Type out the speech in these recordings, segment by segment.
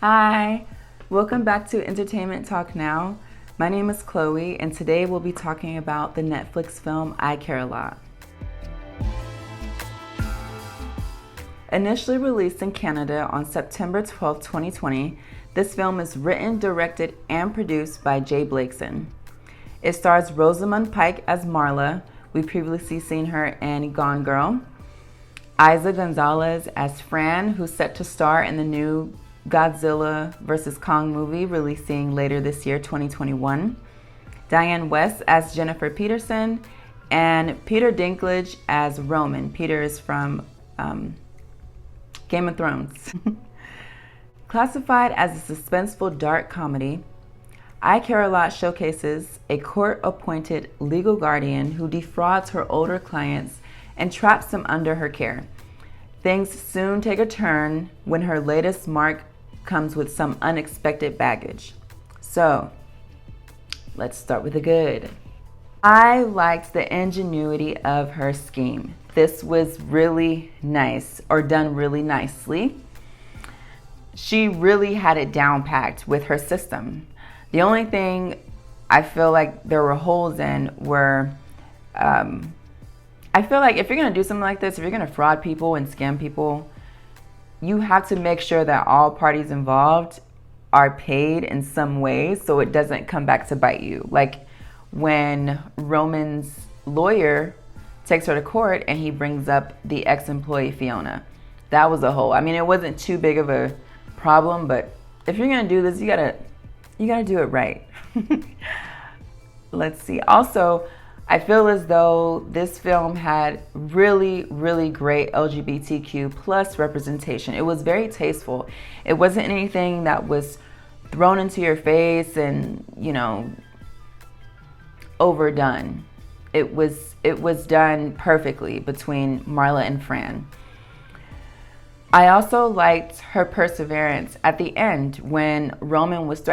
Hi, welcome back to Entertainment Talk Now. My name is Chloe, and today we'll be talking about the Netflix film I Care a Lot. Initially released in Canada on September 12, 2020, this film is written, directed, and produced by J Blakeson. It stars Rosamund Pike as Marla. We previously seen her in Gone Girl. Eiza Gonzalez as Fran, who's set to star in the new Godzilla vs. Kong movie releasing later this year, 2021. Dianne West as Jennifer Peterson, and Peter Dinklage as Roman. Peter is from Game of Thrones. Classified as a suspenseful dark comedy, I Care a Lot showcases a court-appointed legal guardian who defrauds her older clients and traps them under her care. Things soon take a turn when her latest mark comes with some unexpected baggage. So, let's start with the good. I liked the ingenuity of her scheme. This was really nice, or done really nicely. She really had it down packed with her system. The only thing I feel like there were holes in were, I feel like if you're gonna do something like this, if you're gonna fraud people and scam people, you have to make sure that all parties involved are paid in some way so it doesn't come back to bite you. Like when Roman's lawyer takes her to court and he brings up the ex-employee Fiona. That was a hole. I mean, it wasn't too big of a problem, but if you're gonna do this, you gotta do it right. Let's see. Also, I feel as though this film had really, really great LGBTQ plus representation. It was very tasteful. It wasn't anything that was thrown into your face and, overdone. It was done perfectly between Marla and Fran. I also liked her perseverance at the end when Roman was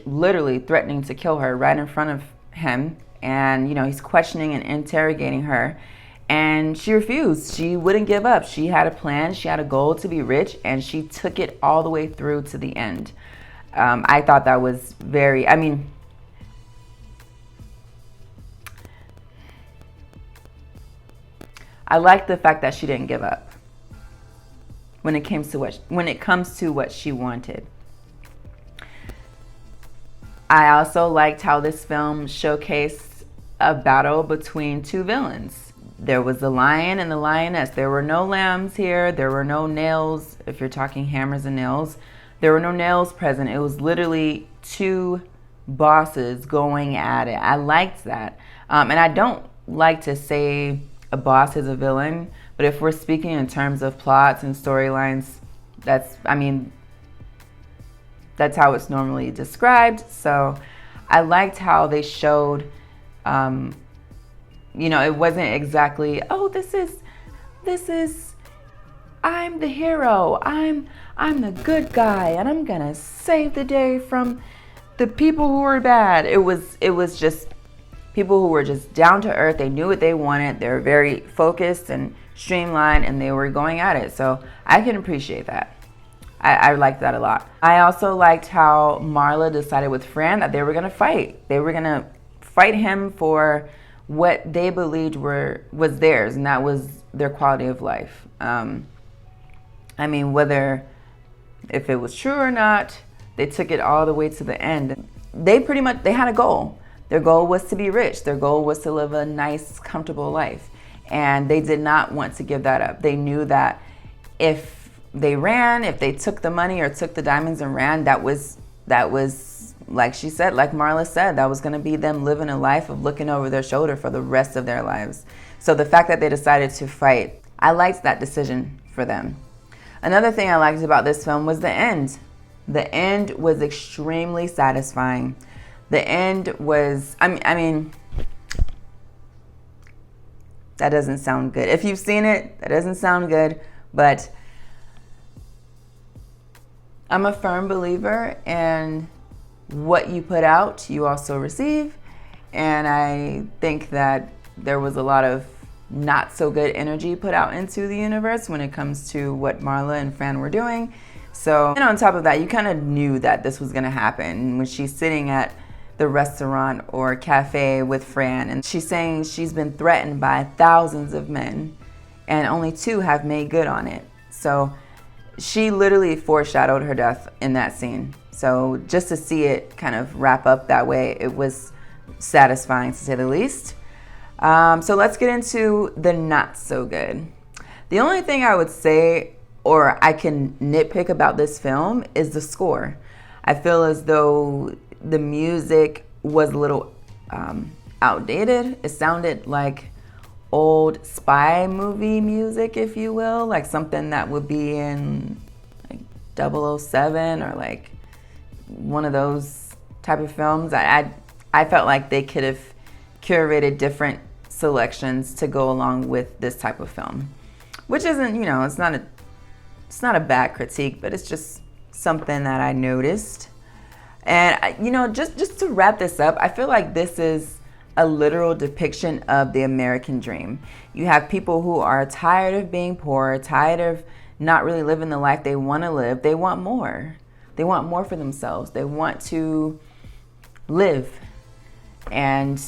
literally threatening to kill her right in front of him. And, he's questioning and interrogating her. And she refused. She wouldn't give up. She had a plan. She had a goal to be rich. And she took it all the way through to the end. I thought that was I liked the fact that she didn't give up when it comes to what she wanted. I also liked how this film showcased a battle between two villains. There was the lion and the lioness. There were no lambs here. There were no nails. If you're talking hammers and nails, there were no nails present. It was literally two bosses going at it. I liked that. And I don't like to say a boss is a villain, but if we're speaking in terms of plots and storylines, that's how it's normally described. So I liked how they showed, it wasn't exactly, oh, this is, I'm the hero. I'm the good guy and I'm gonna save the day from the people who are bad. It was just people who were just down to earth. They knew what they wanted. They were very focused and streamlined and they were going at it. So I can appreciate that. I liked that a lot. I also liked how Marla decided with Fran that they were going to fight. They were going to fight him for what they believed was theirs, and that was their quality of life. Whether if it was true or not, they took it all the way to the end. They had a goal. Their goal was to be rich. Their goal was to live a nice, comfortable life. And they did not want to give that up. They knew that if they took the money or took the diamonds and ran, that was like she said, like Marla said, that was going to be them living a life of looking over their shoulder for the rest of their lives. So the fact that they decided to fight, I liked that decision for them. Another thing I liked about this film was the end. The end was extremely satisfying. The end was, that doesn't sound good. If you've seen it, that doesn't sound good, but I'm a firm believer in what you put out, you also receive. And I think that there was a lot of not so good energy put out into the universe when it comes to what Marla and Fran were doing. So, and on top of that, you kind of knew that this was going to happen when she's sitting at the restaurant or cafe with Fran, and she's saying she's been threatened by thousands of men and only 2 have made good on it. So she literally foreshadowed her death in that scene. So just to see it kind of wrap up that way, it was satisfying to say the least. So let's get into the not so good. The only thing I would say, or I can nitpick about this film, is the score. I feel as though the music was a little outdated. It sounded like old spy movie music, if you will, like something that would be in like 007 or like one of those type of films. I felt like they could have curated different selections to go along with this type of film, which isn't, you know, it's not a bad critique, but it's just something that I noticed. And, you know, just to wrap this up, I feel like this is a literal depiction of the American dream. You have people who are tired of being poor, tired of not really living the life they want to live. They want more. They want more for themselves. They want to live. And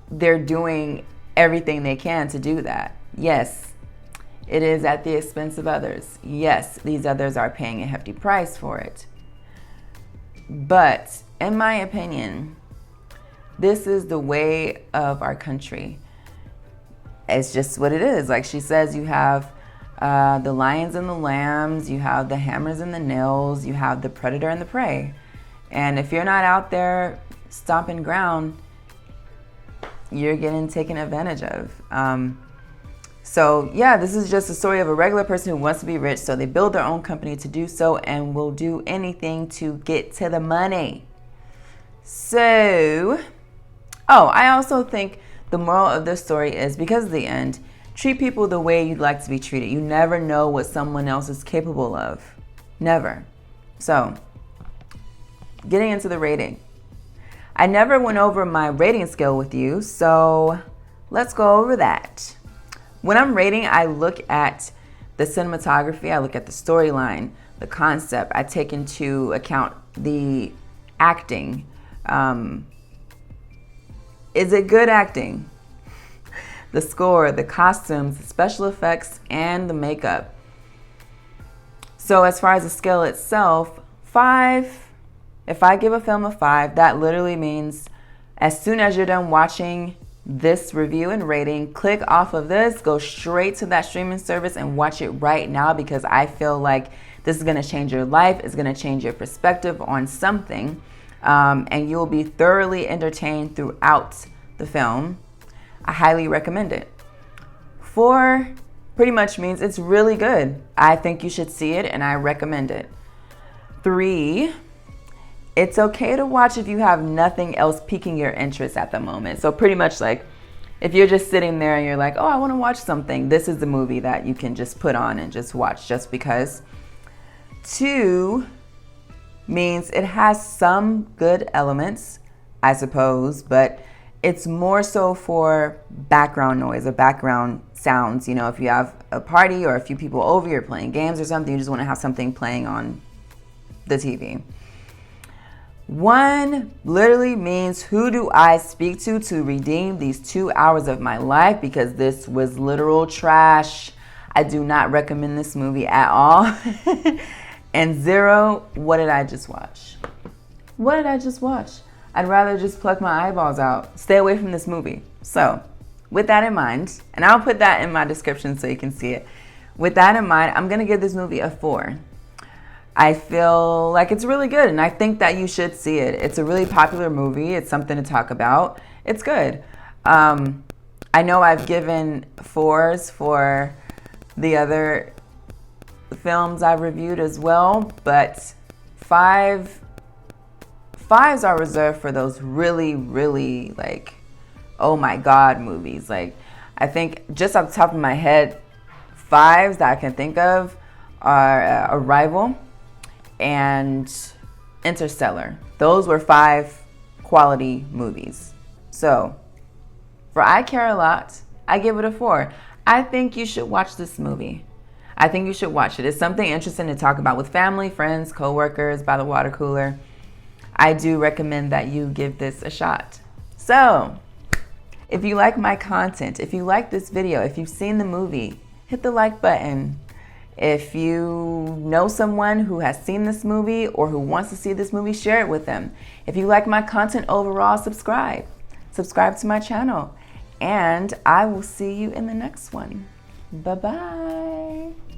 they're doing everything they can to do that. Yes, it is at the expense of others. Yes, these others are paying a hefty price for it. But in my opinion, this is the way of our country. It's just what it is. Like she says, you have the lions and the lambs, you have the hammers and the nails, you have the predator and the prey. And if you're not out there stomping ground, you're getting taken advantage of. So yeah, this is just a story of a regular person who wants to be rich, so they build their own company to do so and will do anything to get to the money. So, I also think the moral of this story is, because of the end, treat people the way you'd like to be treated. You never know what someone else is capable of. Never. So, getting into the rating. I never went over my rating scale with you, so let's go over that. When I'm rating, I look at the cinematography, I look at the storyline, the concept. I take into account the acting. Is it good acting? The score, the costumes, the special effects, and the makeup. So as far as the scale itself, 5. If I give a film a 5, that literally means as soon as you're done watching this review and rating, click off of this, go straight to that streaming service and watch it right now, because I feel like this is going to change your life. It's going to change your perspective on something. And you'll be thoroughly entertained throughout the film. I highly recommend it. 4 pretty much means it's really good. I think you should see it and I recommend it. 3, it's okay to watch if you have nothing else piquing your interest at the moment. So pretty much like if you're just sitting there and you're like, oh, I want to watch something, this is the movie that you can just put on and just watch just because. 2 means it has some good elements, I suppose, but it's more so for background noise or background sounds. You know, if you have a party or a few people over, you're playing games or something, you just want to have something playing on the TV. 1 literally means, who do I speak to redeem these 2 hours of my life, because this was literal trash. I do not recommend this movie at all. And 0, what did I just watch? What did I just watch? I'd rather just pluck my eyeballs out. Stay away from this movie. So, with that in mind, and I'll put that in my description so you can see it. With that in mind, I'm going to give this movie a 4. I feel like it's really good, and I think that you should see it. It's a really popular movie. It's something to talk about. It's good. I know I've given 4s for the other films I've reviewed as well, but 5s are reserved for those really, really like, oh my God movies. Like, I think just off the top of my head, 5s that I can think of are Arrival and Interstellar. Those were 5 quality movies. So for I Care a Lot, I give it a 4. I think you should watch this movie. I think you should watch it. It's something interesting to talk about with family, friends, coworkers, by the water cooler. I do recommend that you give this a shot. So, if you like my content, if you like this video, if you've seen the movie, hit the like button. If you know someone who has seen this movie or who wants to see this movie, share it with them. If you like my content overall, subscribe. Subscribe to my channel. And I will see you in the next one. Bye-bye.